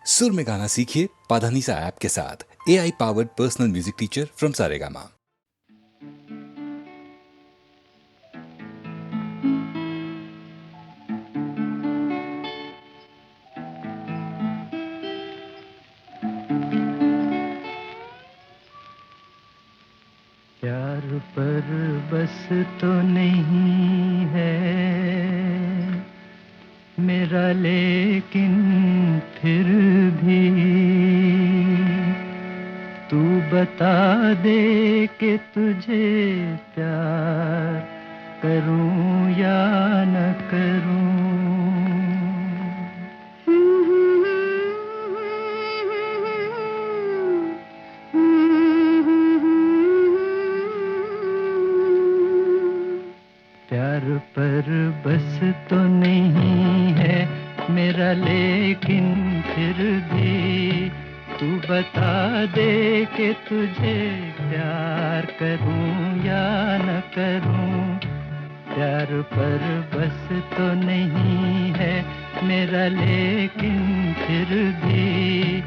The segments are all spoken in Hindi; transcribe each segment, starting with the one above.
सुर में गाना सीखिए पाधानीसा ऐप के साथ। AI powered personal music teacher from Saregama. प्यार पर बस तो नहीं है मेरा, लेकिन फिर भी तू बता दे कि तुझे प्यार करूं या न करूं। प्यार पर बस तो नहीं है मेरा, लेकिन फिर भी तू बता दे कि तुझे प्यार करूं या न करूं। प्यार पर बस तो नहीं है मेरा, लेकिन फिर भी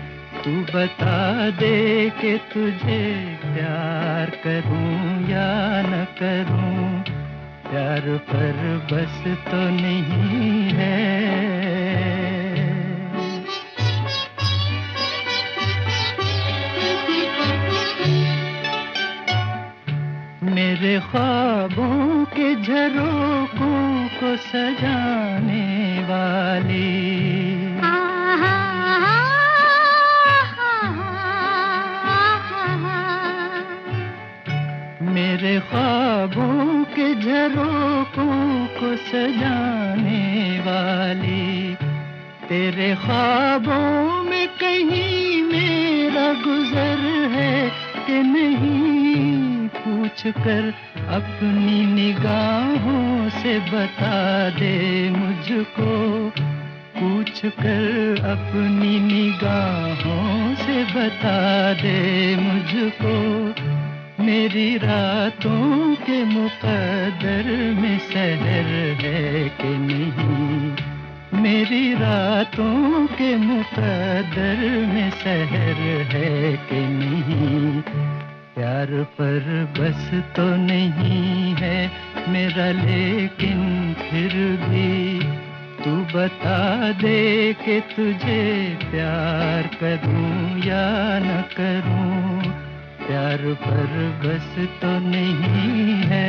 तू बता दे कि तुझे प्यार करूं या न करूं। प्यार पर बस तो नहीं है। मेरे ख्वाबों के झरोखों को सजाने वाली, मेरे ख्वाबों के झरोखों को सजाने वाली, तेरे ख्वाबों में कहीं मेरा गुजर है कि नहीं, पूछ कर अपनी निगाहों से बता दे मुझको। पूछ कर अपनी निगाहों से बता दे मुझको। मेरी रातों के मुक़द्दर में सहर है कि नहीं, मेरी रातों के मुक़द्दर में सहर है कि नहीं। प्यार पर बस तो नहीं है मेरा, लेकिन फिर भी तू बता दे कि तुझे प्यार करूं या न करूं। प्यार पर बस तो नहीं है।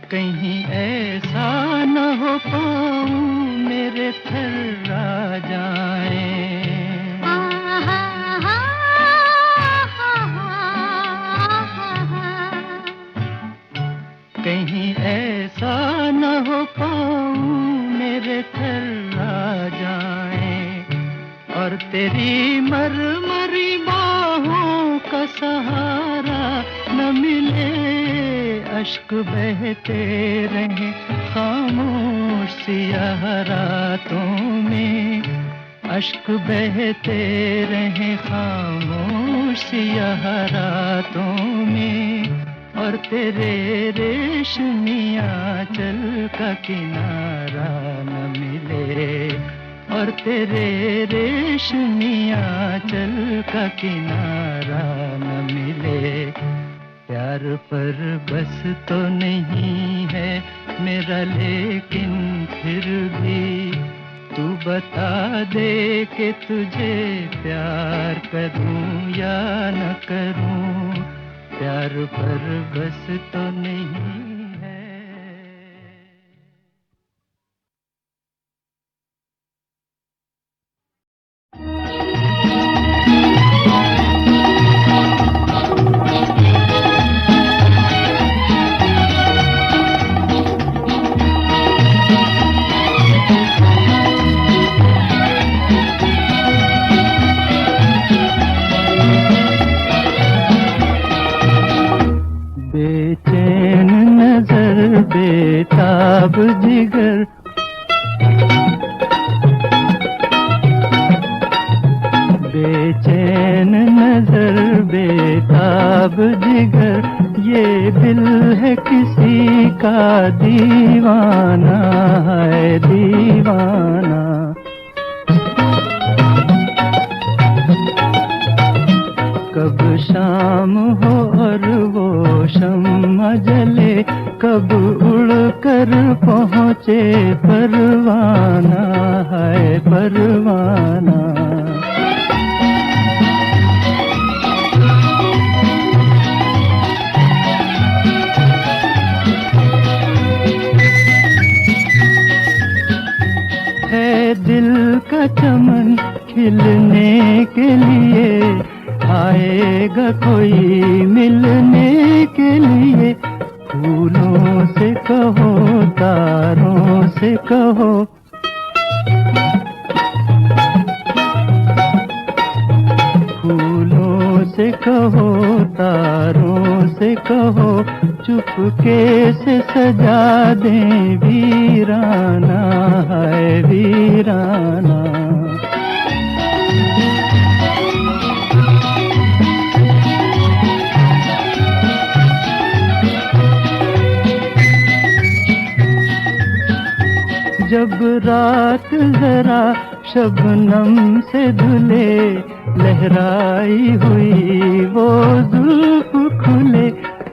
कहीं ऐसा न हो पाऊं मेरे थर्रा जाए, कहीं ऐसा न हो पाऊं मेरे थर्रा जाए, और तेरी मरमरी बाहों का सहारा न मिले। अश्क बहते रहे खामोश सियाह रातों में, अश्क बहते रहे खामोश सियाह रातों में, और तेरे रेशमी आंचल का किनारा न मिले, और तेरे रेशमी आंचल का किनारा न मिले। प्यार पर बस तो नहीं है मेरा, लेकिन फिर भी तू बता दे कि तुझे प्यार करूं या न करूं। प्यार पर बस तो नहीं है। बेचैन नजर बेताब जिगर, बेचैन नजर बेताब जिगर, ये दिल है किसी का दीवाना है दीवाना। कब शाम हो और वो शम्मा जले, कब उड़ कर पहुँचे परवाना है परवाना। है दिल का चमन खिलने के लिए, आएगा कोई मिलने के लिए। फूलों से कहो तारों से कहो, फूलों से कहो तारों से कहो, चुपके से सजा दें वीराना है वीराना। जब रात जरा शबनम से धुले, लहराई हुई वो जुल्फ खुले।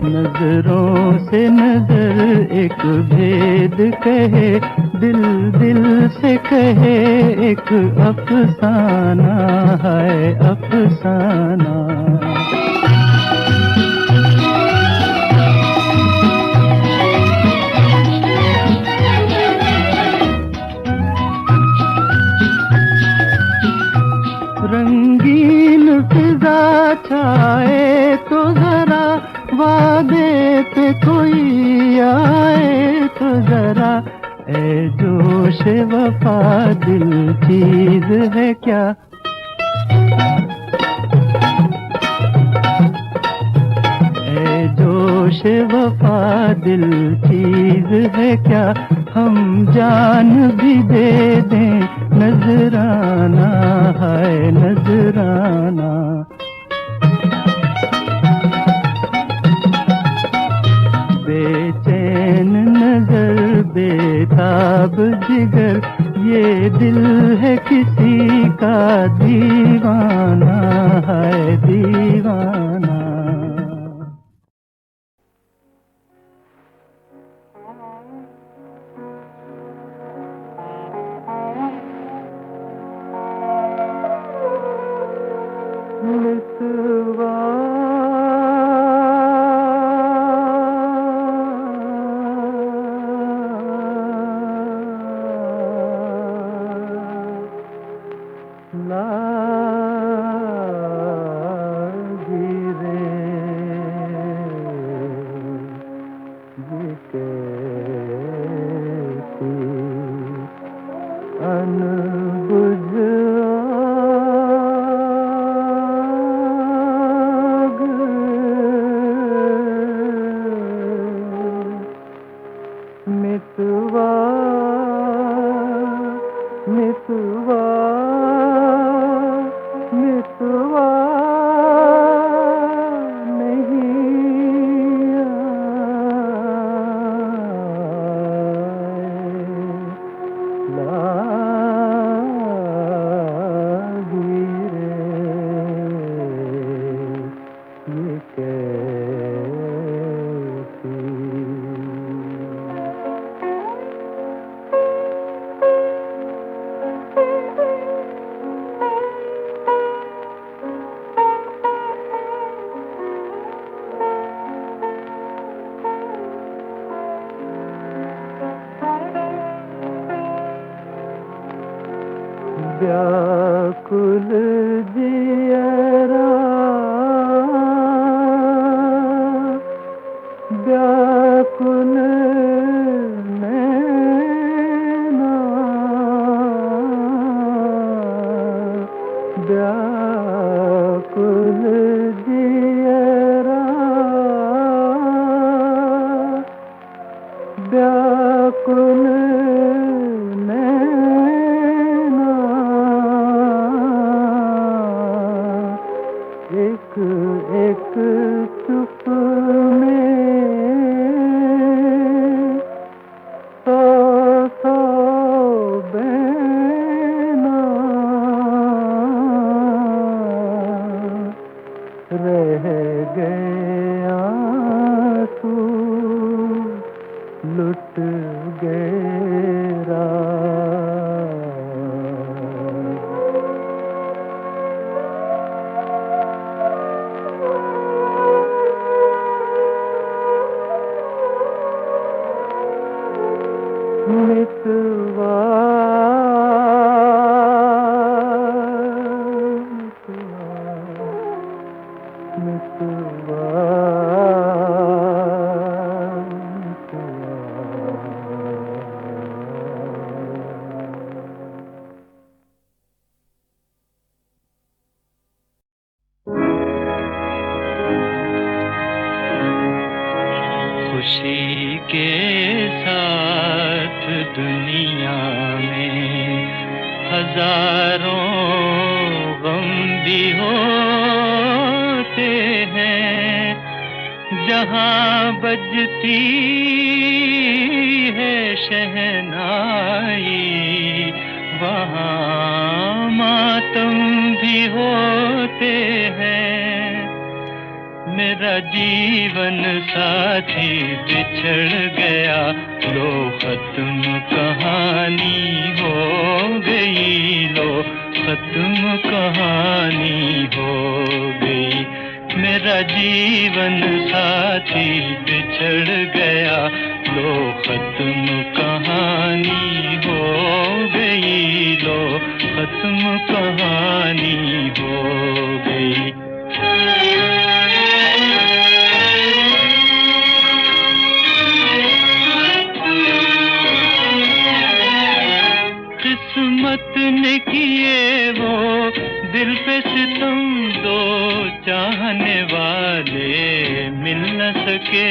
नजरों से नजर एक भेद कहे, दिल दिल से कहे एक अफसाना है अफसाना। रंगीन फिजा छाए तो जरा, वादे पे कोई आए तो जरा। ए जोश वफा दिल चीज है क्या, ए जोश वफा दिल चीज है क्या। हम जान भी दे दें नजराना है नजराना। बेचैन नजर बेताब जिगर, ये दिल है किसी का दीवाना है दीवाना। मितवा मितवा मितवा मितवा नहीं लागी रे ये कैसी। व्याकुल जियरा व्याकुल नैना, व्याकुल जियरा व्याकुल एक एक चुप में टूट गए राज। मितवा मितवा खुशी के साथ दुनिया में हजारों गम भी होते हैं। जहाँ बजती है शहनाई वहाँ मातम भी होते हैं। मेरा जीवन साथी बिछड़ गया, लो खत्म कहानी हो गई, लो खत्म कहानी हो गई। मेरा जीवन साथी बिछड़ गया, लो खत्म कहानी हो गई, लो खत्म कहानी हो गई। किस्मत ने किए वो दिल पे सितम, दो चाहने वाले मिल न सके।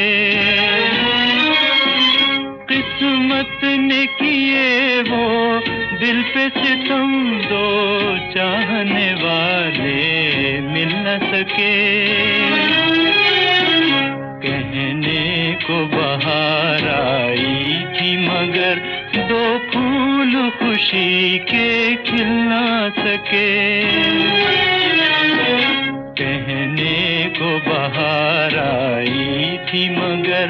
किस्मत ने किए वो दिल पे सितम, दो चाहने वाले मिल न सके। कहने को बहार आई थी मगर दो फूल खुशी के खिल ना सके। कहने को बहार आई थी मगर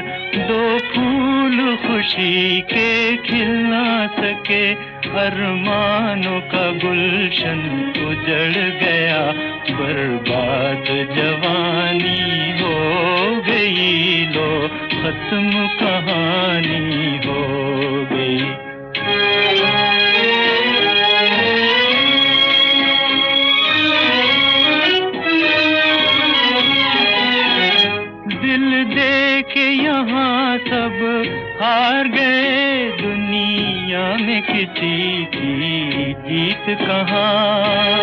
दो फूल खुशी के खिल ना सके। अरमानों का गुलशन उजड़ गया, बर्बाद जवानी हो गई, लो खत्म कहानी हो गई। दिल दे के यहाँ सब हार गए, दुनिया में किसी की जीत कहाँ।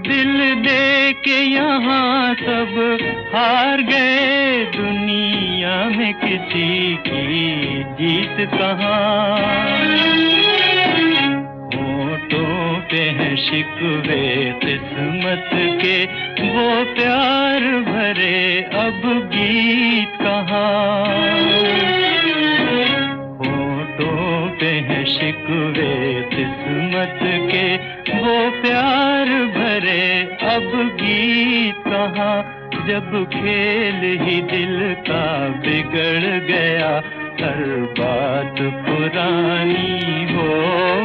दिल दे के यहाँ सब हार गए, दुनिया में किसी की जीत कहाँ। होठों पे हैं शिकवे किस्मत के, वो प्यार भरे अब गीत कहाँ। होठों पे हैं शिकवे किस्मत के, वो प्यार भरे अब गीत कहाँ। जब खेल ही दिल का बिगड़ गया, हर बात पुरानी हो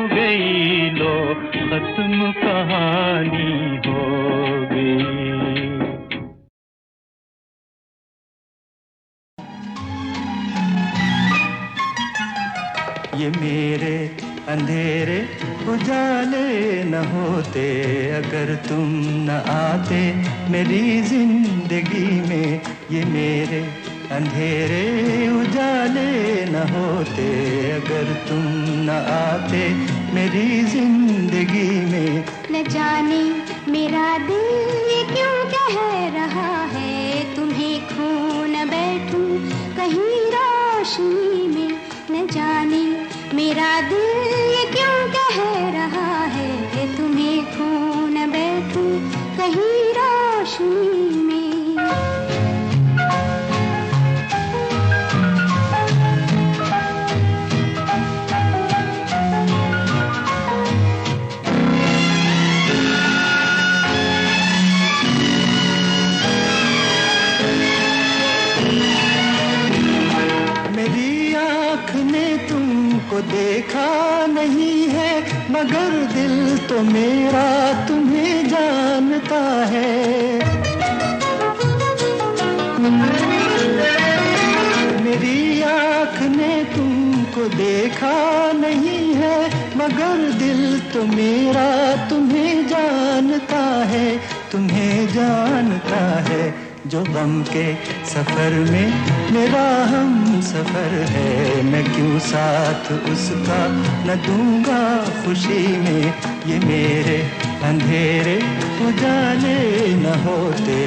गई, लो खत्म कहानी हो गई। ये मेरे अंधेरे उजाले न होते, अगर तुम न आते मेरी जिंदगी में। ये मेरे अंधेरे उजाले न होते, अगर तुम न आते मेरी जिंदगी में। न जाने मेरा दिल ये क्यों कह रहा है, तुम्हें खो न बैठूं कहीं रोशनी में। न जाने मेरा दिल ये क्यों कह रहा है, तुम्हें खो न बैठूं कहीं रोशनी में। मेरी देखा नहीं है, मगर दिल तो मेरा तुम्हें जानता है। मेरी आँख ने तुमको देखा नहीं है, मगर दिल तो मेरा तुम्हें जानता है, तुम्हें जानता है। जो गम के सफर में मेरा हम सफर है, मैं क्यों साथ उसका न दूंगा खुशी में। ये मेरे अंधेरे उजाले न होते,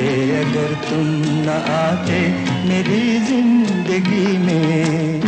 अगर तुम न आते मेरी जिंदगी में।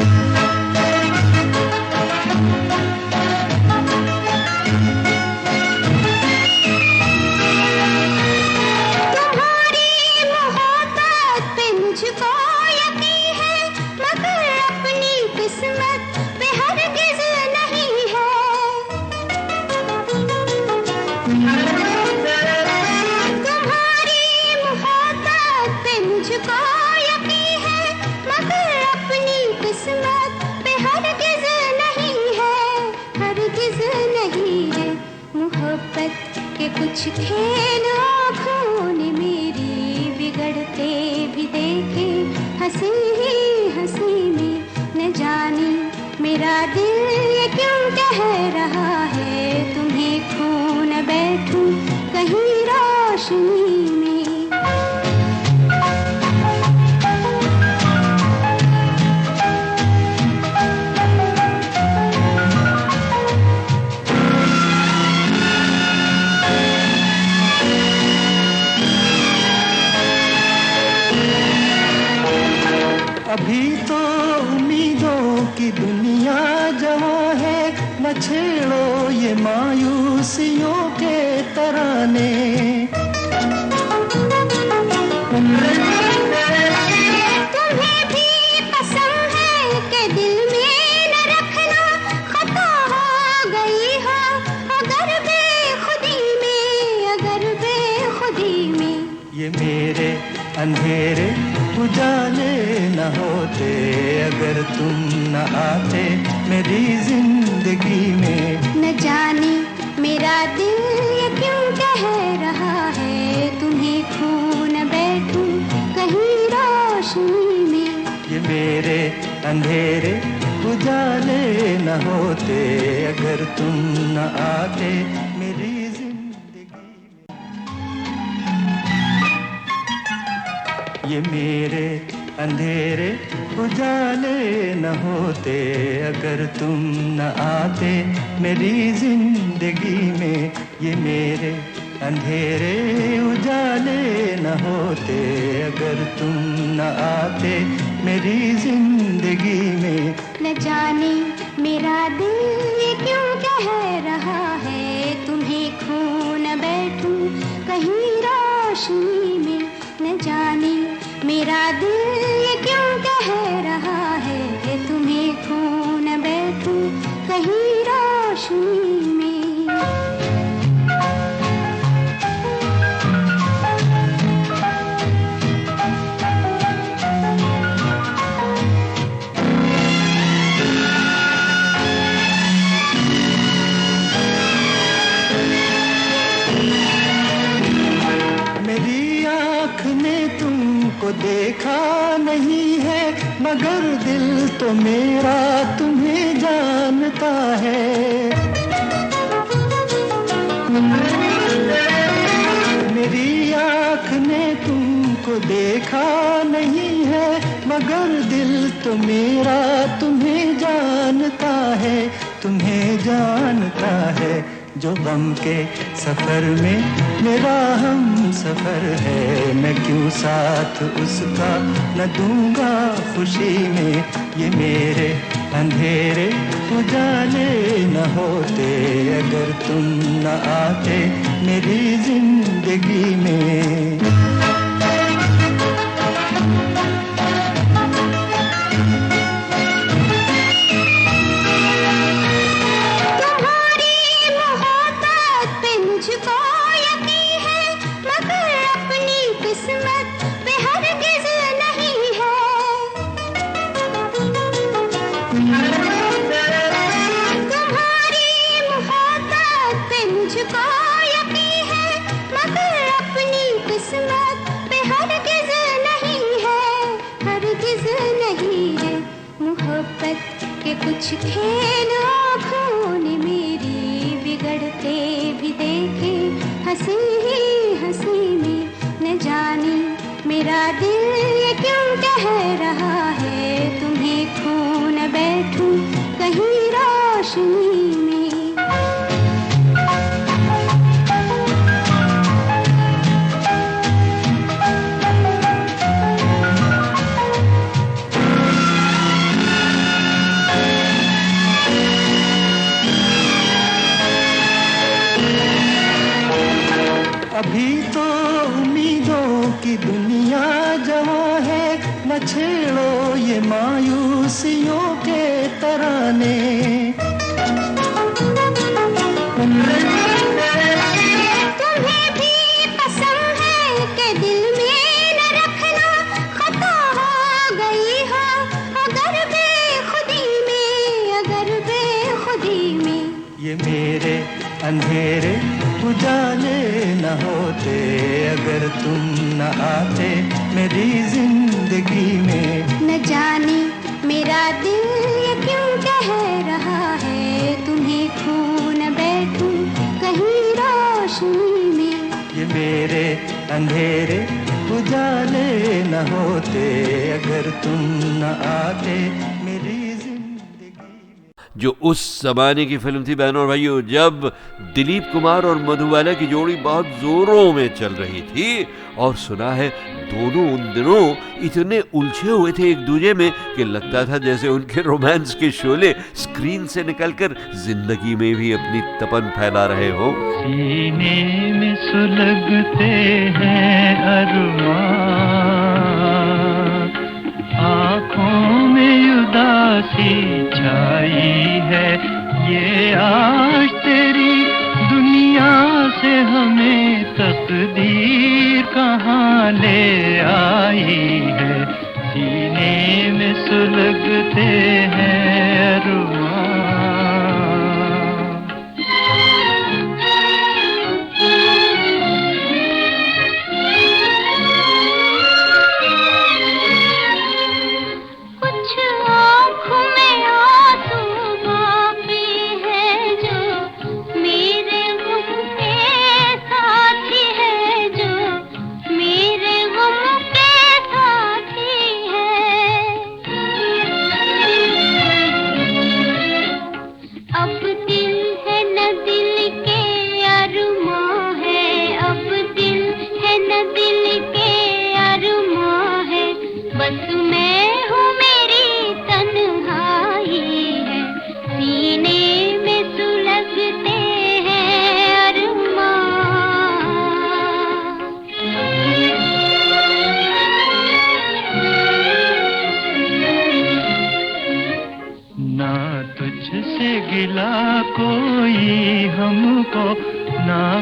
कुछ खेल आँखों ने मेरी बिगड़ते भी देखे, हंसी ही हंसी में न जाने मेरा दिल ये क्यों कह रहा है, तुम्हें खो न बैठूं कहीं रोशनी में। अभी तो उम्मीदों की दुनिया जवां है, न छेड़ो ये मायूसियों के तराने। तुम्हें भी पसंद है कि दिल में न रखना, खता हो गई हो अगर बेखुदी में, अगर बेखुदी में। ये मेरे अंधेरे उजाले न होते, अगर तुम न आते मेरी जिंदगी में। न जाने मेरा दिल ये क्यों कह रहा है, तुम्हें खो न बैठूं कहीं रोशनी में। ये मेरे अंधेरे उजाले न होते, अगर तुम न आते मेरी जिंदगी में। ये मेरे अंधेरे उजाले न होते, अगर तुम न आते मेरी जिंदगी में। ये मेरे अंधेरे उजाले न होते, अगर तुम न आते मेरी जिंदगी में। न जाने मेरा दिल ये क्यों कह रहा है, तुम्हें खो न बैठूं कहीं रोशनी में। न जाने मेरा दिल ये क्यों कह रहा है, तुम्हें खो न बैठूं कहीं रोशनी में। को देखा नहीं है, मगर दिल तो मेरा तुम्हें जानता है। मेरी आँख ने तुमको देखा नहीं है, मगर दिल तो मेरा तुम्हें जानता है, तुम्हें जानता है। जो गम के सफर में मेरा हम सफर है, मैं क्यों साथ उसका न दूंगा खुशी में। ये मेरे अंधेरे उजाले न होते, अगर तुम न आते मेरी जिंदगी में। मोहब्बत के कुछ खेल आँखों ने मेरी बिगड़ते भी देखे, हंसी ही हंसी में न जाने मेरा दिल ये क्यों कह रहा है, तुम्हें खो न बैठूं कहीं रोशनी में। अभी तो उम्मीदों की दुनिया जवां है, न छेड़ो ये मायूसियों के तराने। तुम्हें भी पसंद है कि दिल में न रखना, खता हो गई हो अगर बेखुदी में, अगर बेखुदी में। ये मेरे अंधेरे उजाले न होते अगर तुम न आते मेरी जिंदगी में। न जाने मेरा दिल ये क्यों कह रहा है, तुम्हें खो न बैठूं कहीं रोशनी में। ये मेरे अंधेरे उजाले न होते अगर तुम न आते मेरी जो उस जमाने की फिल्म थी बहनों और भाइयों, जब दिलीप कुमार और मधुबाला की जोड़ी बहुत जोरों में चल रही थी। और सुना है दोनों उन दिनों इतने उलझे हुए थे एक दूजे में कि लगता था जैसे उनके रोमांस के शोले स्क्रीन से निकलकर जिंदगी में भी अपनी तपन फैला रहे हो। सीने में सुलगते हैं अरमान, आँखों में उदासी छाई है, ये आज तेरी दुनिया से हमें तकदीर कहाँ ले आई है। सीने में सुलगते हैं अरमान।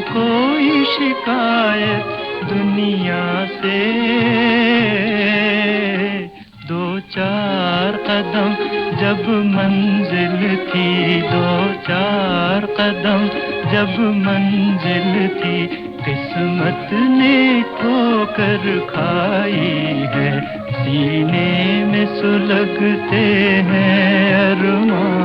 कोई शिकायत दुनिया से, दो चार कदम जब मंजिल थी, दो चार कदम जब मंजिल थी, किस्मत ने ठोकर खाई है, सीने में सुलगते हैं अरमान।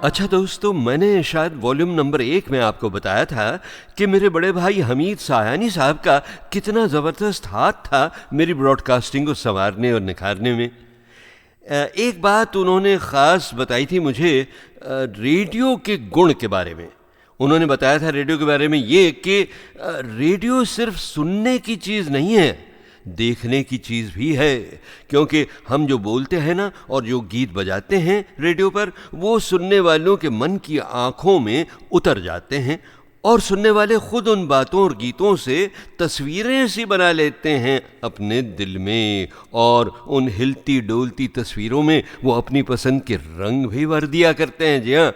अच्छा दोस्तों, मैंने शायद वॉल्यूम नंबर 1 में आपको बताया था कि मेरे बड़े भाई हमीद सायानी साहब का कितना ज़बरदस्त हाथ था मेरी ब्रॉडकास्टिंग को संवारने और निखारने में। एक बात उन्होंने ख़ास बताई थी मुझे रेडियो के गुण के बारे में। उन्होंने बताया था रेडियो के बारे में ये कि रेडियो सिर्फ सुनने की चीज़ नहीं है, देखने की चीज़ भी है, क्योंकि हम जो बोलते हैं ना और जो गीत बजाते हैं रेडियो पर, वो सुनने वालों के मन की आँखों में उतर जाते हैं और सुनने वाले खुद उन बातों और गीतों से तस्वीरें सी बना लेते हैं अपने दिल में, और उन हिलती डोलती तस्वीरों में वो अपनी पसंद के रंग भी भर दिया करते हैं। जी हाँ।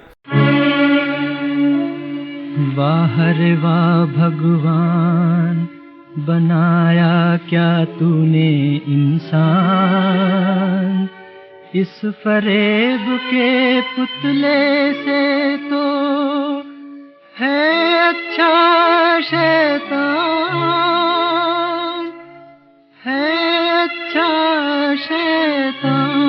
वाह रे वाह भगवान, बनाया क्या तूने इंसान, इस फरेब के पुतले से तो है अच्छा शैतान, है अच्छा शैतान।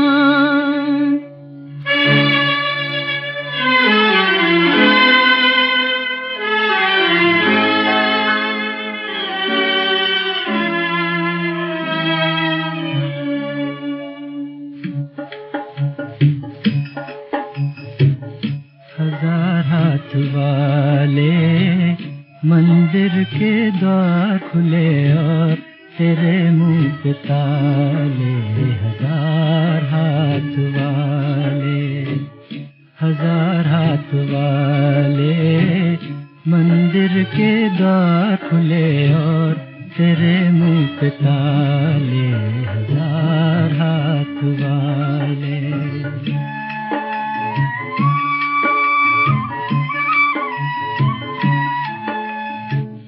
हजार हाथ वाले मंदिर के द्वार खुले और तेरे मुंह पे ताले। हजार हाथ वाले, हजार हाथ वाले मंदिर के द्वार खुले और तेरे मुंह पे ताले। हजार हाथ वाले।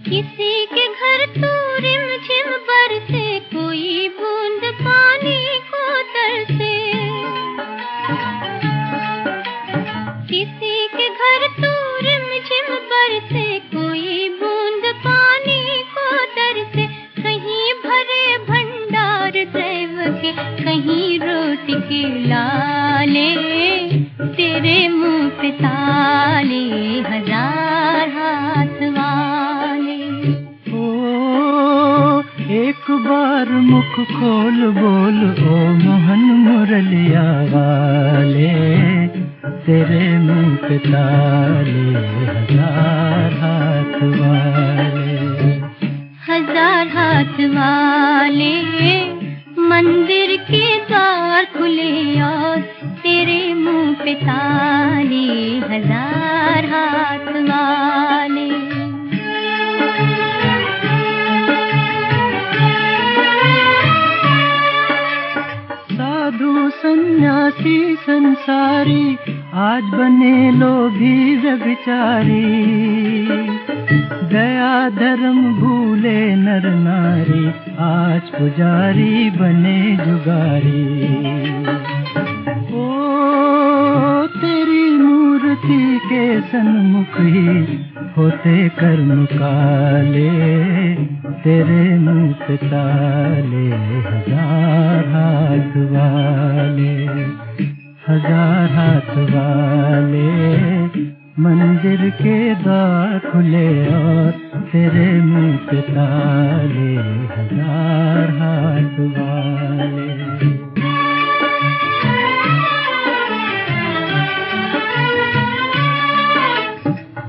किसी के घर तू रिमझिम बरसे, कोई बूंद पानी को तरसे। किसी के घर तू रिमझिम बरसे, कोई बूंद पानी को तरसे। कहीं भरे भंडार दैव के, कहीं रोटी के लाले, तेरे मुंह पे ताले। हजार हाथ वाले। एक बार मुख खोल बोल ओ मोहन मुरलिया वाले, तेरे मुंह पे ताले। हजार हाथ वाले। हजार हाथ वाले मंदिर के द्वार खुले और तेरे मुंह पे ताले। हजार हाथ वाले। साधु सन्यासी संसारी आज बने लोभी व्यभिचारी। दया धर्म भूले नर नारी, आज पुजारी बने जुगारी। ओ तेरी मूर्ति के सन्मुख ही होते कर्म काले, तेरे मुंह पे ताले। हजार हाथ वाले, हजार हाथ वाले मंदिर के द्वार खुले और तेरे मुंह पे ताले। हजार हाथ वाले।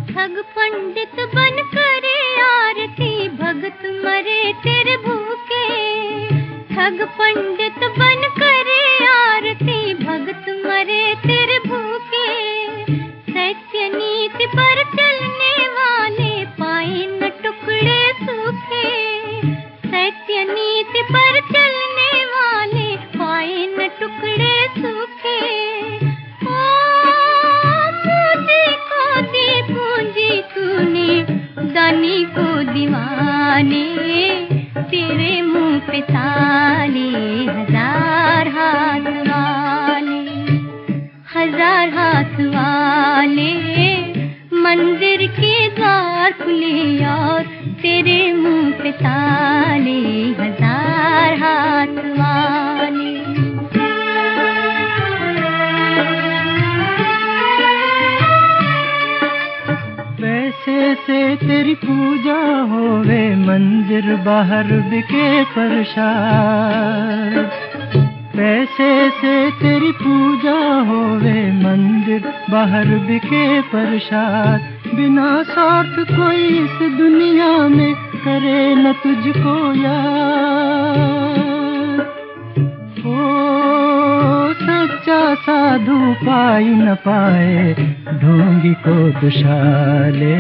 ठग पंडित बन करे आरती, भगत मरे तेरे भूखे। ठग पंडित बन करे आरती, भगत मरे तेरे भूखे। सत्य नीति पर चलने वाले पाए न टुकड़े सूखे। सत्य नीति पर चलने वाले पाए न टुकड़े सूखे। ओ पूंजी को दी पूंजी तूने, दानी को दीवाने, तेरे मुंह पे ताले। हजार हाथ वाले। हजार हाथ वाले मंदिर के द्वार खुले और तेरे मुंह पे ताले। हजार हाथ वाले। पैसे से तेरी पूजा होवे, मंदिर बाहर बिके प्रसाद। पैसे से तेरी पूजा होवे, मंदिर बाहर बिके प्रसाद। बिना स्वार्थ कोई इस दुनिया में करे न तुझको याद। पाई न पाए ढोंगी को दुशाले,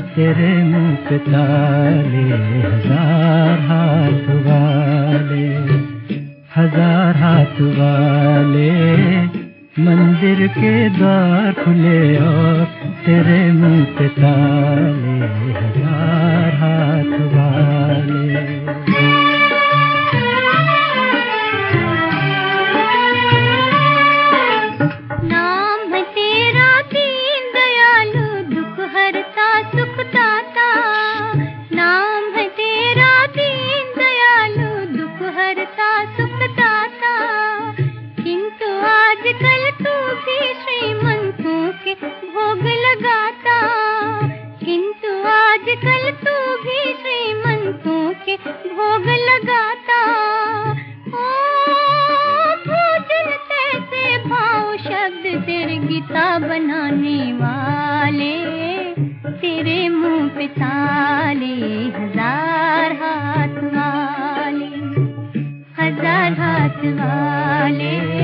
तेरे मुंह पे ताले हजार हाथ वाले, हजार हाथ वाले। मंदिर के द्वार खुले और तेरे मुंह पे ताले हजार हाथ वाले। नाम है तेरा दीन दयालु, दुख हरता सुख दाता। नाम है तेरा दीन दयालु, दुख हरता सुख दाता। किंतु आजकल तू भी श्रीमंतों के भोग लगाता। किंतु आजकल तू भी श्रीमंतों के भोग लगाता। ओ भोजन कैसे भाव शब्द तेरे गीता बनाने वाले, तेरे मुंह पे ताले हजार हाथ वाले, हजार हाथ वाले।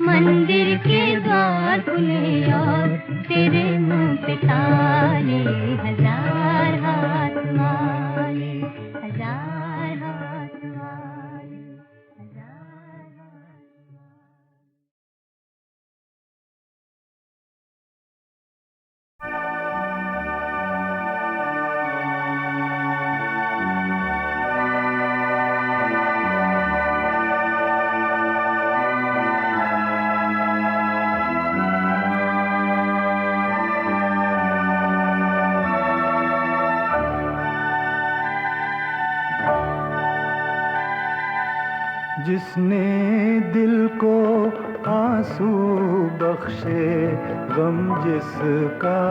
मंदिर के द्वार खुले और तेरे मुंह पे ताले हजार हाथ वाले, हजार हाथ वाले, हजार हाथ वाले। जिसने दिल को आंसू बख्शे, गम जिसका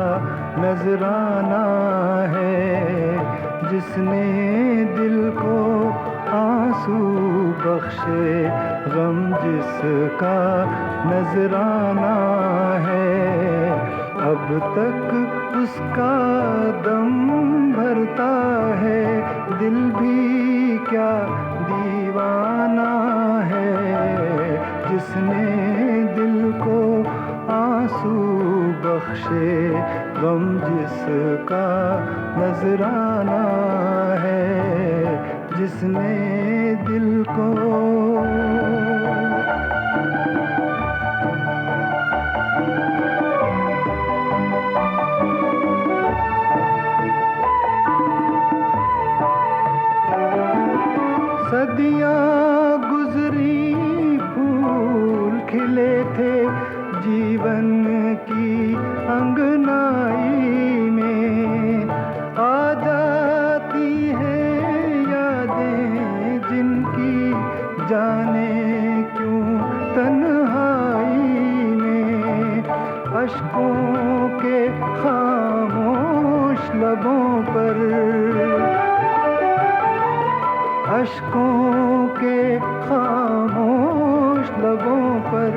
नजराना है। जिसने दिल को आंसू बख्शे, गम जिसका नजराना है। अब तक उसका दम भरता है, दिल भी क्या दीवाना है। जिसने दिल को आंसू बख्शे, गम जिसका नजराना है। जिसने दिल को सदियाँ गुजरी, फूल खिले थे जीवन की अंगनाई में। आ जाती है यादें जिनकी, जाने क्यों तन्हाई में। अश्कों के खामोश लबों पर, अश्कों के खामोश लबों पर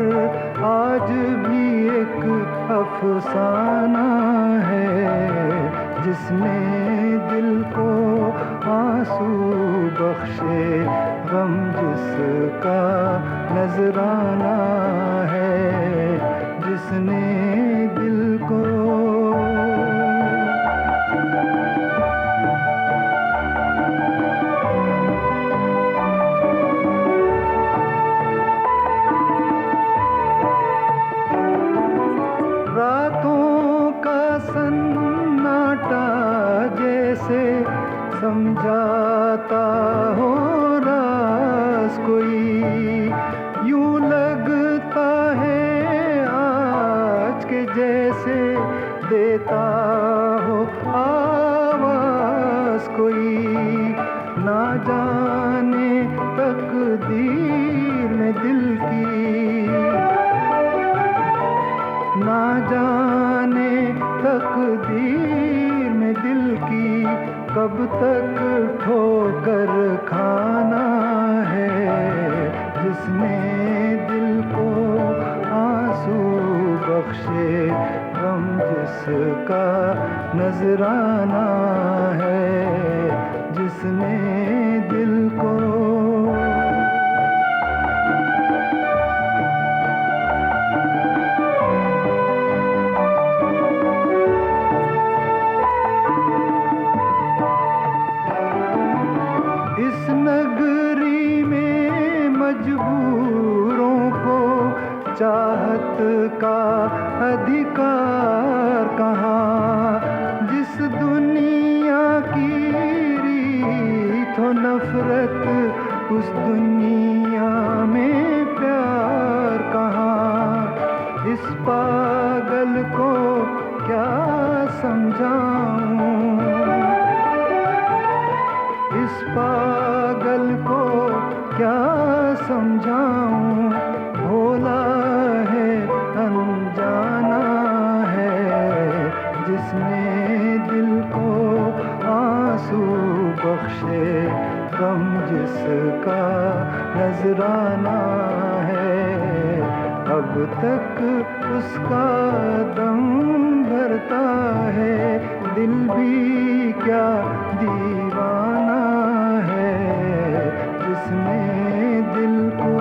आज भी एक अफसाना है। जिसने दिल को आंसू बख्शे, गम जिसका नजराना है। जिसने दिल को समझाता हो राज कोई, यूं लगता है आज के जैसे देता हो आवाज कोई। ना जाने तकदीर में दिल की, ना जाने तकदीर में दिल की कब तक ठोकर खाना है। जिसने दिल को आंसू बख्शे, गम जिसका नजराना है। जिसने दिल को मजबूरों को चाहत का अधिकार कहाँ। जिस दुनिया की रीत हो नफरत, उस दुनिया में प्यार कहाँ। इस पागल को क्या समझाऊं, इस पागल को क्या समझाऊं। भोला है अनजाना है, जिसने दिल को आंसू बख्शे, गम जिसका नजराना है। अब तक उसका दम भरता है, दिल भी क्या दीवाना है, जिसने दिल को।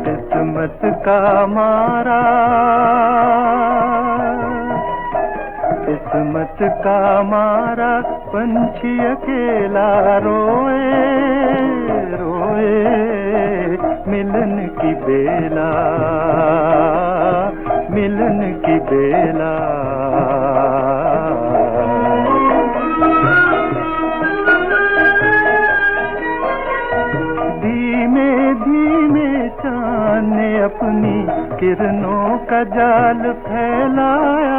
किस्मत का मारा, किस्मत का मारा पंछी अकेला रोए रोए, मिलन की बेला, मिलन की बेला। धीमे धीमे चाँद ने अपनी किरणों का जाल फैलाया,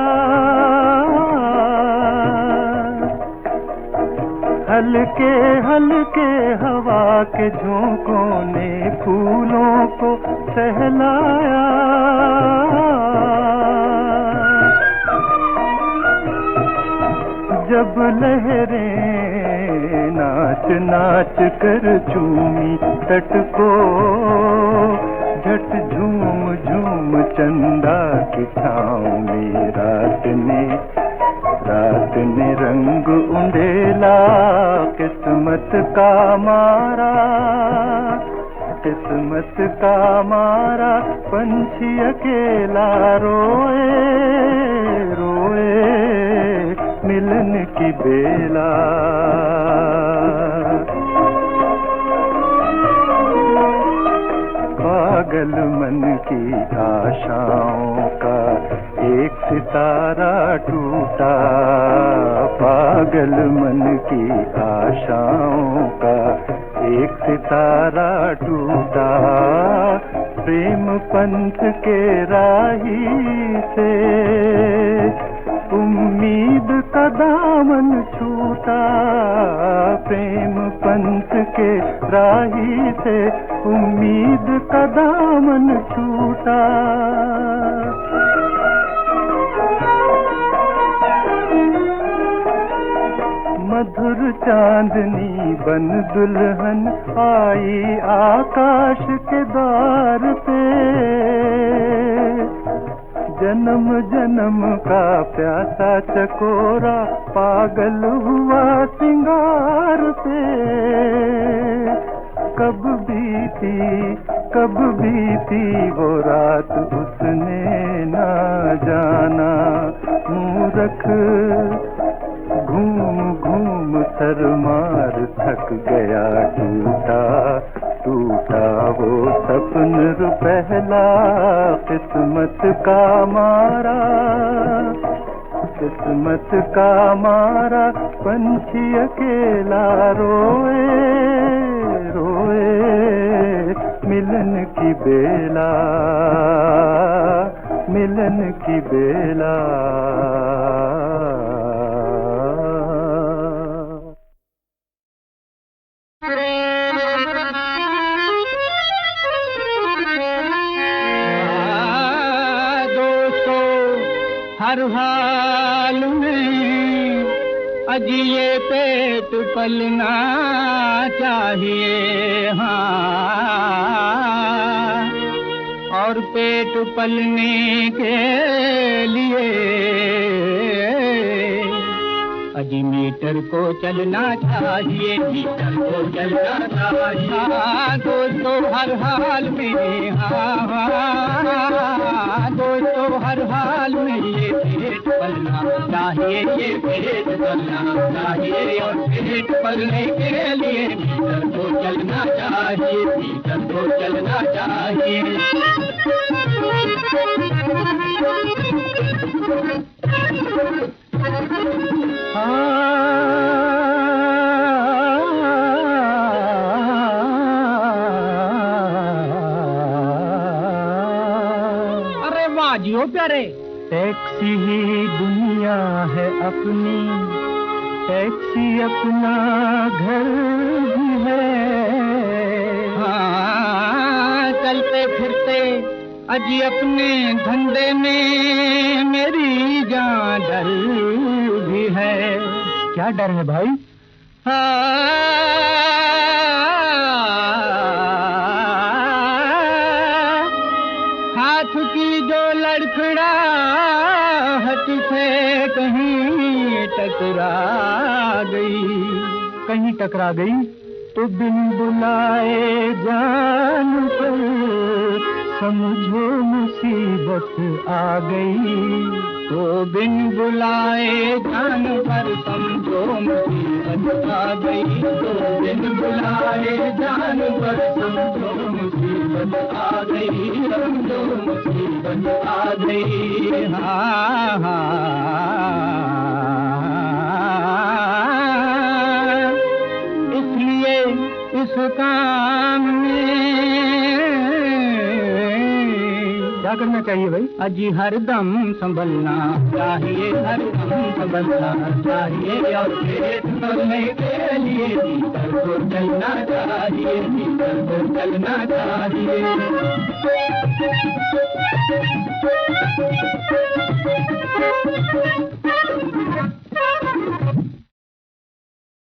हल्के हल्के हवा के झोंकों ने फूलों को सहलाया। जब लहरें नाच नाच कर चूमी तट को, झट झूम झूम चंदा की छाँव में रात ने रंग उंडेला। किस्मत का मारा, किस्मत का मारा पंछी अकेला रोए रोए, मिलन की बेला। पागल मन की आशाओं का एक सितारा टूटा, पागल मन की आशाओं का एक सितारा टूटा। प्रेम पंथ के राही से उम्मीद का दामन छूटा, प्रेम पंथ के राही से उम्मीद का दामन छूटा। मधुर चांदनी बन दुल्हन आई आकाश के द्वार पे, जन्म जन्म का प्यासा चकोरा पागल हुआ सिंगार पे। कब बीती वो रात उसने ना जाना। मूर्ख घूम घूम सर मार थक गया, टूटा वो सपन पहला। किस्मत का मारा, किस्मत का मारा पंछी अकेला रोए रोए, मिलन की बेला, मिलन की बेला। हर हाल में अजिए पेट पलना चाहिए, हाँ, और पेट पलने के लिए अजी मीटर को चलना चाहिए, मीटर को चलना चाहिए। हाँ दोस्तों हर हाल में, हाँ दोस्तों हर हाल में ये पेट पलना चाहिए, ये पेट पलना चाहिए। और पेट पलने के लिए मीटर को चलना चाहिए, मीटर को चलना चाहिए। अरे वाह जियो प्यारे। टैक्सी ही दुनिया है अपनी, टैक्सी अपना घर भी है। हाँ चलते फिरते अजी अपने धंधे में मेरी जान डर भी है। क्या डर है भाई? हाथ की जो लड़खड़ाहट से कहीं टकरा गई, कहीं टकरा गई तो बिन बुलाए जान पर समझो मुसीबत आ गई। तो बिन बुलाए जान पर समझो मुसीबत आ गई, तो बिन बुलाए जान पर समझो मुसीबत आ गई, समझो मुसीबत आ गई। हाँ हाँ इसलिए इस काम में क्या करना चाहिए भाई? अजी हरदम संभलना चाहिए, हरदम संभलना चाहिए। और पेट भरने के लिए मीटर को चलना चाहिए, मीटर को चलना चाहिए।